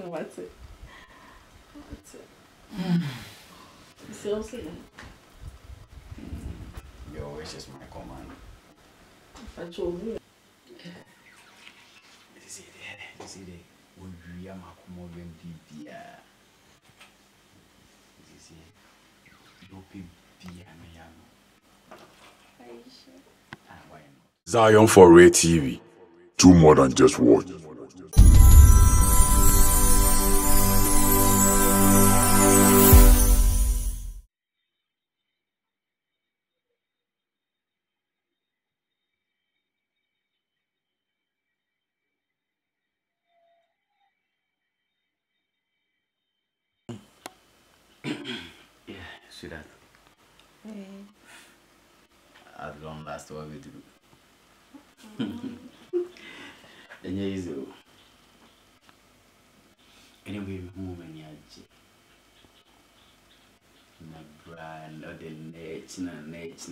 What's it? Seriously. Your wish is my command. I told you. This is it. Would you am a common deep? This is it. You be Zion for Ray TV. Do more than just watch. Yeah, sweetheart. Hey. At long last, what we do. And yeah, is anyway, moving your na brand or the nature,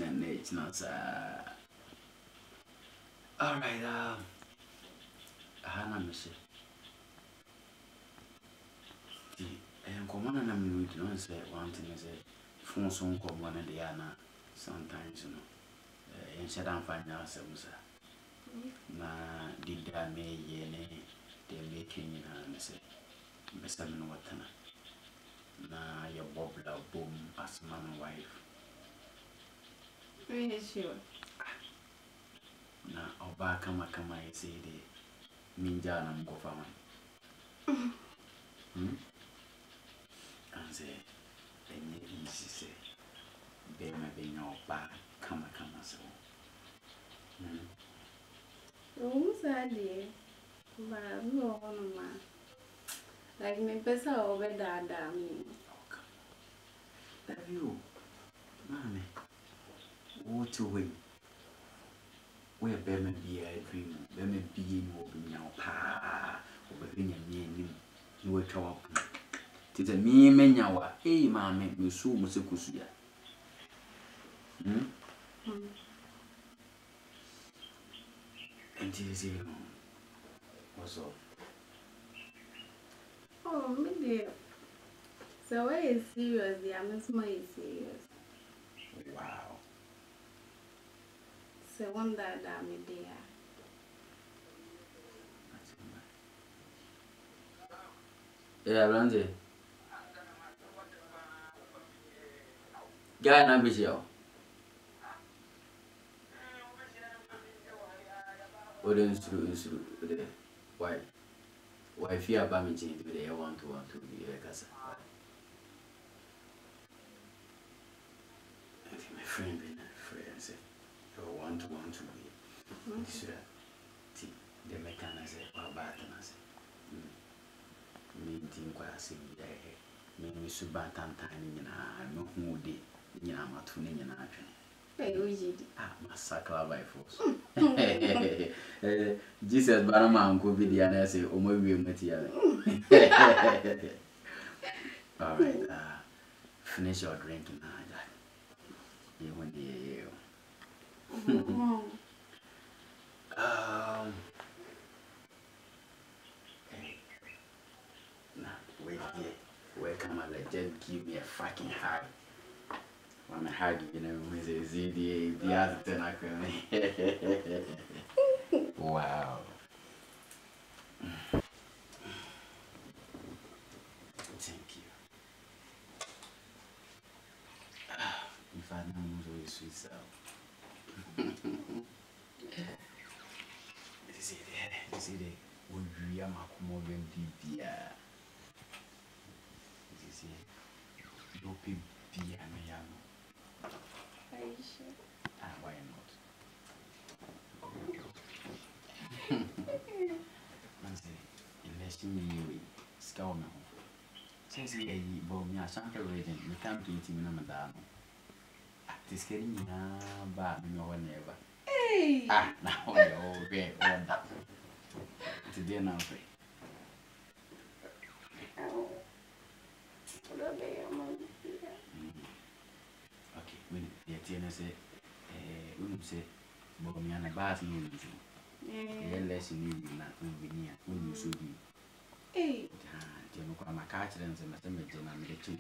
sir. All right, Hannah, Mister. And common and I'm with no say one thing is a phone song come one of the Anna sometimes, you know. And said I'm finding ourselves. Na did I may ye they making in her say, Mr. Minwatana. Na your bobbler boom as man and wife. Really sure. Na oba kama I say the minja na mkofa man. And say, then you easy say, be my being your back, kama so. Who's that day? But no man. Like me pesa over that me. That you, mommy, what to win? Where Bemen be a dream, Bemen be more be now pa, or be in you will talk. Tis a me menyawa, mammy, you so musikusia. And tis you. What's up? Oh, me dear. So why is serious? The amusement is serious. Wow. So one that me dear. Yeah, Randy. Guy, I'm busy. Why? Why fear Bammy today? I want to be a casa. I think my friend been a friend say, I want to be. The mechanic say, or Bartanas. Me think what I see me, me subantan time in a no moody, in a tuning in action. Massacre by force. Jesus, Baraman could be the answer, or maybe material. All right, finish your drink now, Jack. You want to hear you. Now, wait here. Where come a legend give me a fucking hug? When I hug, you know, with a ZDA, the other 10 I can. Wow. Thank you. If I know you sweet self. This is it. Would you am a common deep? This is it. You be Are you sure? Why not? Unless you scour me. Says he, Bomia Santa Regent, you can't do it in Madame. This getting bad, no one ever. Hey! Now you're all great. Today now. Okay, when the Tina say, say, Bomiana Bass, no, yeah, less you need not when you should be. Hey! kwa makachi and some message and I'm getting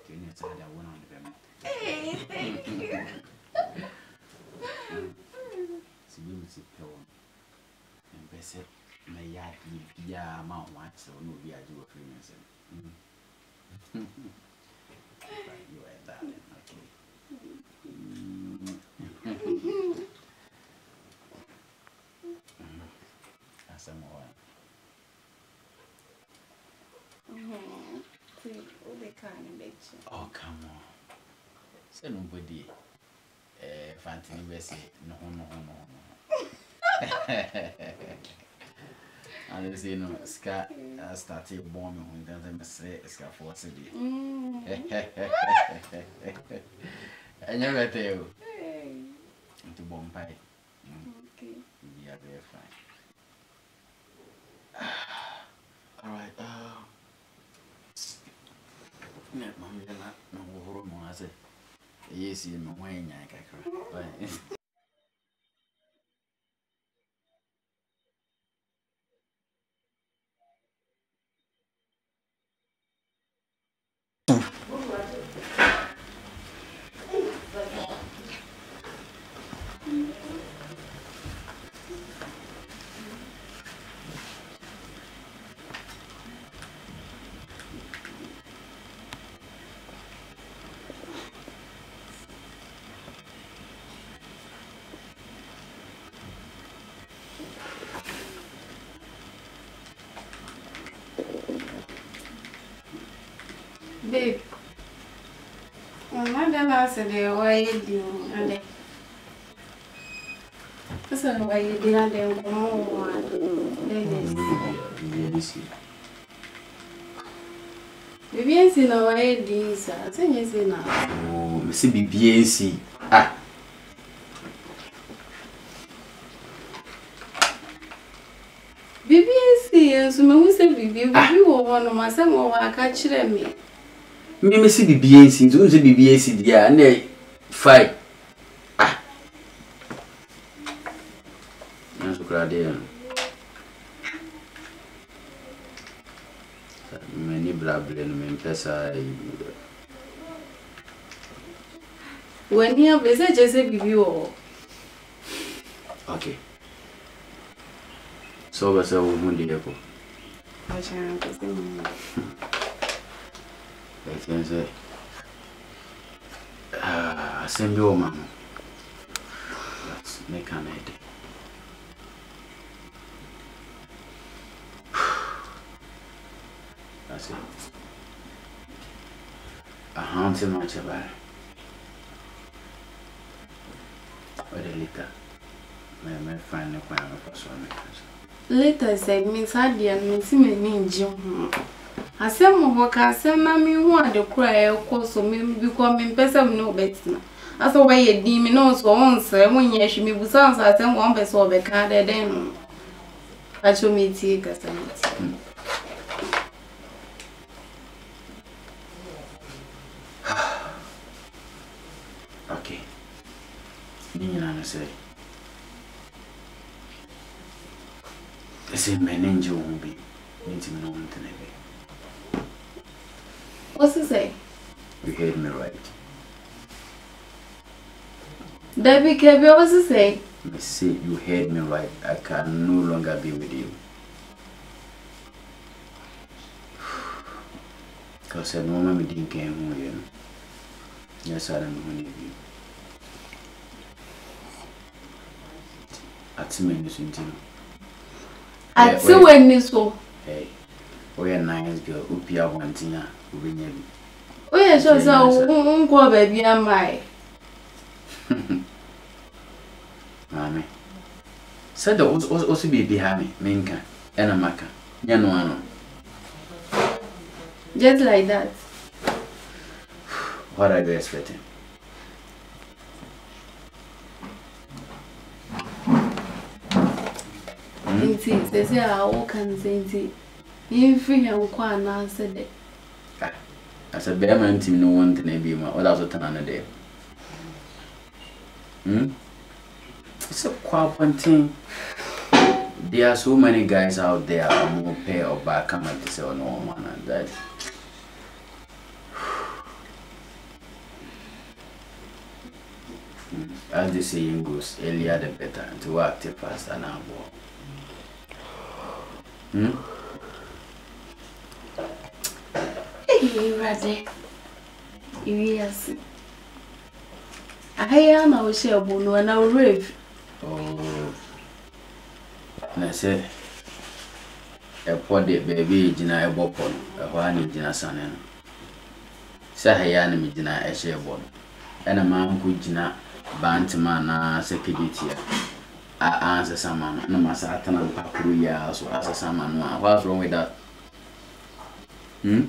you need to have one on them. Hey, thank you. See, you see, pill and Bessie may yard be a mount once, so no, we are doing freelance. You are darling, okay. That's some more. Oh, come on. Say nobody. Fancy Bessie, no. And they say no, Ska started bombing when they say Ska for city. I never tell you. To bomb pie. okay. We are very fine. All right. Mamma, no more. I said, yes, you know, when I can. Babe, I said, why you do? And that's why you didn't BBNC na why this? I say yes na. Oh, me see BBNC. Ah. BBNC, so me say BB wo wono ma say mo wa ka kire me. Me see BBNC, so say BBNC dia na fine. Ah. Na so kra dia. Many blabble no me pesa. When you be say just say BB wo. Okay. So we say we mundi yako. Acha ko say. Send your mama. Let's make an idea. That's it. A haunting much about it. Or the liquor. May find the plan of us one. Later said Miss Hardy and Miss Jim. I said, Mohoka, send mammy who had the cry, of course, so maybe becoming person no better. I saw why you deem me knows for once, when you should be sounds I send one best of a card, then I show me tea, Cassandra. Okay. You say. The same man angel won't be. Need to know anything. What's he say? You heard me right. Debbie Kevin, what's he say? Me say you heard me right. I can no longer be with you. Because I know me didn't came home again. Yes, I don't know any of you. At me, you see. At see when you so. Hey, we are nice girl. Upia wantina. Oh yes, so go baby am I. Mommy. Said the also be behind me, Minka, and a maca. Yanuano. Just like that. What are you expecting? They say I walk and say, if you have quite answered it. As a bear man, team no one to be my other another day. It's a quite one thing. There are so many guys out there who will pay or back come and say, oh no, man, and that. As the saying goes, earlier the better, and to act faster now. Hey, Radde. Yes. I am our share bono and our rave. Oh, and I say, a poor baby, Gina, a bopon, a one Gina son. Sahayan, Gina, a share bon, and a man could Gina, Bantman, security. I answer someone, no matter and Papuya, so answer someone. What's wrong with that? Me,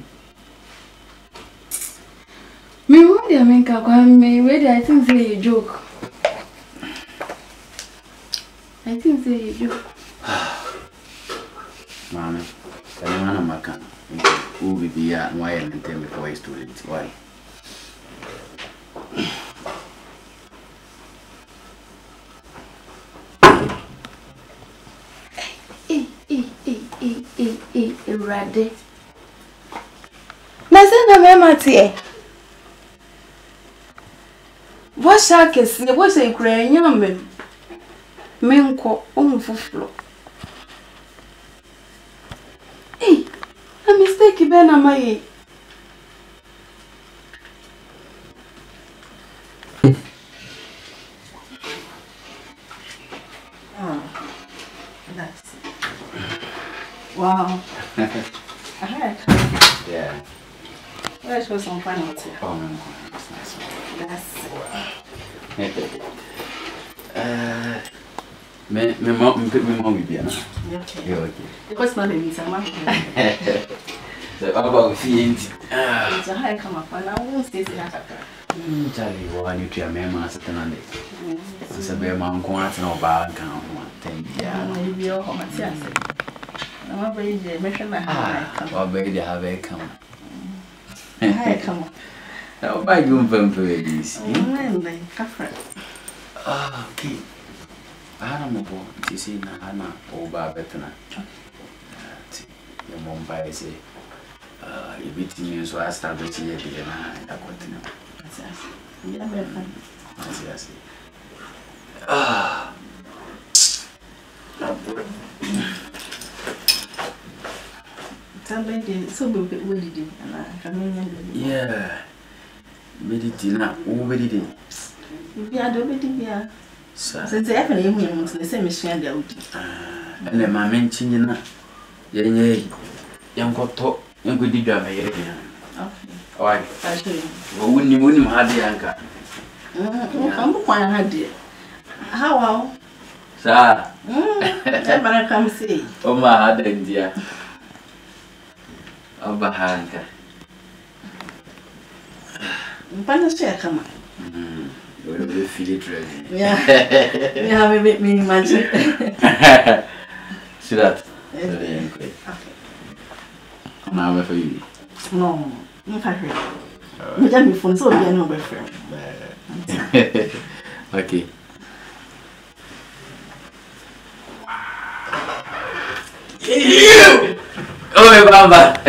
what do you make a me? Where I think say you joke. I think say you joke. Mamma, I don't know, who will be at why and tell me before he's too late. Why? Radde. Nasema mema tie. Washa kesi, wose ikura nyame. Menko omfuflo. A mistake be na maye. That's wow. Yeah. Let's go some fun out here. Oh, no, that's nice. Me mom will be okay. Because my baby is a man. So about feet. It's a high come up and I won't stay that. Charlie, what you try me master tonight? It's a bear man quite no bad count one thing. Yeah, maybe your home at yes. I'm a baby, mission my high. Or baby have a come. High come up. I'll buy you from this. Okay. I don't know what to say now, or Babetana. Your mom by say, you beat me, so I started to get it. I continue. Yes. Somebody so big will do, and I can yeah. Meditina, over the day. We are the since every evening, the same mission out. And then my mention, young got talk, and good did drive here. Why? I show you. Wouldn't have the anchor. I'm quite happy. How? Sir, I come see. oh, my head, dear. Oh, Bahanka. Panasha, come on. You feel it ready. Yeah, we have a bit meaning magic. See that? Okay. Now for you. No, if I heard. You tell me from so be no boyfriend. Okay. Oh, Baba.